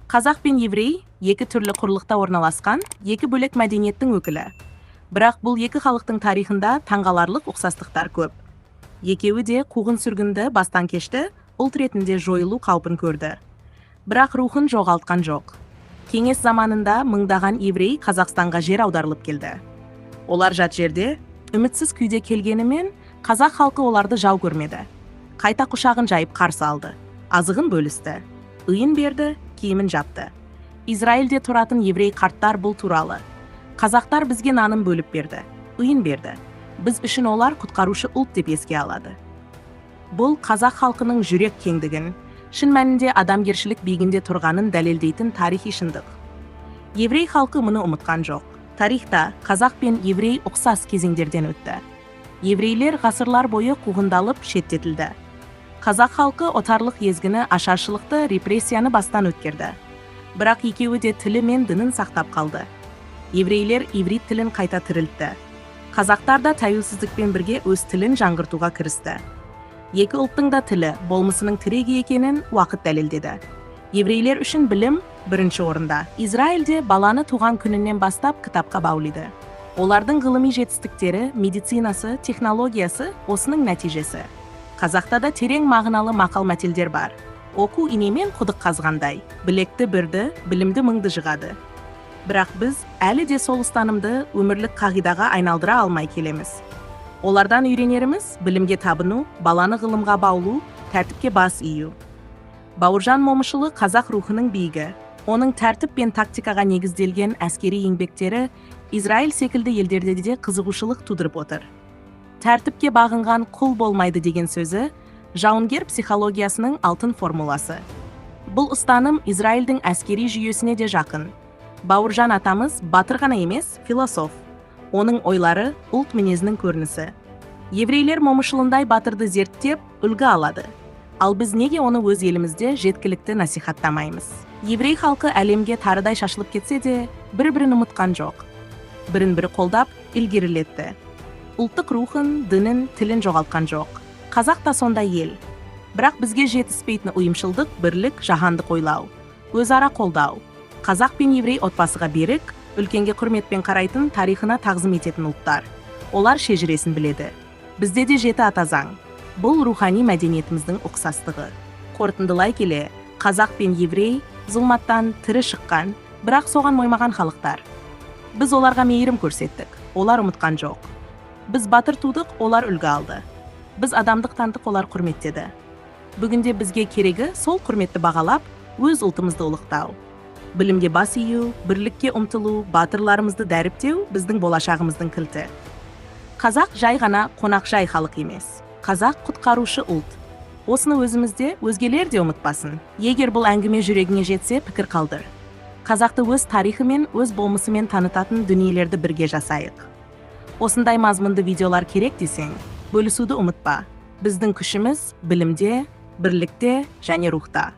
Қазақ пен еврей екі түрлі құрлықта орналасқан екі бөлек мәдениеттің өкілі. Бірақ бұл екі халықтың тарихында таңғаларлық ұқсастықтар көп. Екеуі де қуғын сүргінді бастан кешті, ұлт ретінде жойылу қаупін көрді. Бірақ рухын жоғалтқан жоқ. Кеңес заманында мыңдаған еврей Қазақстанға жер аударылып келді. Олар жат жерде, үмітсіз күйде келгенімен, қазақ халқы оларды жау көрмеді. Қайта құшағын жайып қарсы алды. Азығын бөлісті. Үйін берді, киімін жапты. Израильде тұратын еврей қарттар бұл туралы: қазақтар бізге нанын бөліп берді, үйін берді. Біз үшін олар құтқарушы ұлт деп еске алады. Бұл қазақ халқының жүрек кеңдігін, шын мәнінде адамгершілік биігінде тұрғанын дәлелдейтін тарихи шындық. Еврей халқы мұны ұмытқан жоқ. Тарихта қазақ пен еврей ұқсас кезеңдерден өтті. Еврейлер ғасырлар бойы қуғындалып шеттетілді. Қазақ халқы отарлық езгіні, ашаршылықты, репрессияны бастан өткерді. Бірақ екеуі де тілі мен дінін сақтап қалды. Еврейлер иврит тілін қайта тірілтті. Қазақтар да тәуелсіздікпен бірге өз тілін жаңғыртуға кірісті. Екі ұлттың да тілі, болмысының тірегі екенін уақыт дәлелдеді. Еврейлер үшін білім бірінші орында. Израильде баланы туған күнінен бастап кітапқа баулиды. Олардың ғылыми жетістіктері, медицинасы, технологиясы осының нәтижесі. Қазақта да терең мағыналы мақал-мәтелдер бар. Оқу инемен құдық қазғандай, білекті бірді, білімді мыңды жығады. Бірақ біз әлі де сол ұстанымды өмірлік қағидаға айналдыра алмай келеміз. Олардан үйренеріміз білімге табыну, баланы ғылымға баулу, тәртіпке бас ию. Бауыржан Момышұлы қазақ рухының биігі. Оның тәртіп пен тактикаға негізделген әскери еңбектері Израиль секілді елдерде де қызығушылық тудырып отыр. Тәртіпке бағынған құл болмайды деген сөзі жауынгер психологиясының алтын формуласы. Бұл ұстаным Израильдің әскери жүйесіне де жақын. Бауыржан атамыз батыр ғана емес, философ. Оның ойлары ұлт мінезінің көрінісі. Еврейлер Момышұлындай батырды зерттеп, үлгі алады. Ал біз неге оны өз елімізде жеткілікті насихаттамаймыз? Еврей халқы әлемге тарыдай шашылып кетсе де, бір-бірін ұмытқан жоқ. Бірін-бірі қолдап, ілгерілетті. Ұлттық рухын, дінін, тілін жоғалтқан жоқ. Қазақ та сондай ел. Бірақ бізге жетіспейтін ұйымшылдық, бірлік, жаһандық ойлау, өзара қолдау. Қазақ пен еврей отбасыға берік, үлкенге құрметпен қарайтын, тарихына тағзым ететін ұлттар. Олар шежіресін біледі. Бізде де жеті ата заң. Бұл рухани мәдениетіміздің ұқсастығы. Қорытындылай келе, қазақ пен еврей зұлматтан тірі шыққан, бірақ соған моймаған халықтар. Біз оларға мейірім көрсеттік, олар ұмытқан жоқ. Біз батыр тудық, олар үлгі алды. Біз адамдық танытық, олар құрметтеді. Бүгінде бізге керегі сол құрметті бағалап, өз ұлтымызды ұлықтау. Білімге бас ию, бірлікке ұмтылу, батырларымызды дәріптеу біздің болашағымыздың кілті. Қазақ жай ғана қонақжай халық емес. Қазақ құтқарушы ұлт. Осыны өзімізде, өзгелер де ұмытпасын. Егер бұл әңгіме жүрегіңе жетсе, пікір қалдыр. Қазақты өз тарихы мен өз болмысымен танытатын дүниелерді бірге жасайық. Осындай мазмұнды видеолар керек десең, бөлісуді ұмытпа. Біздің күшіміз білімде, бірлікте және рухта.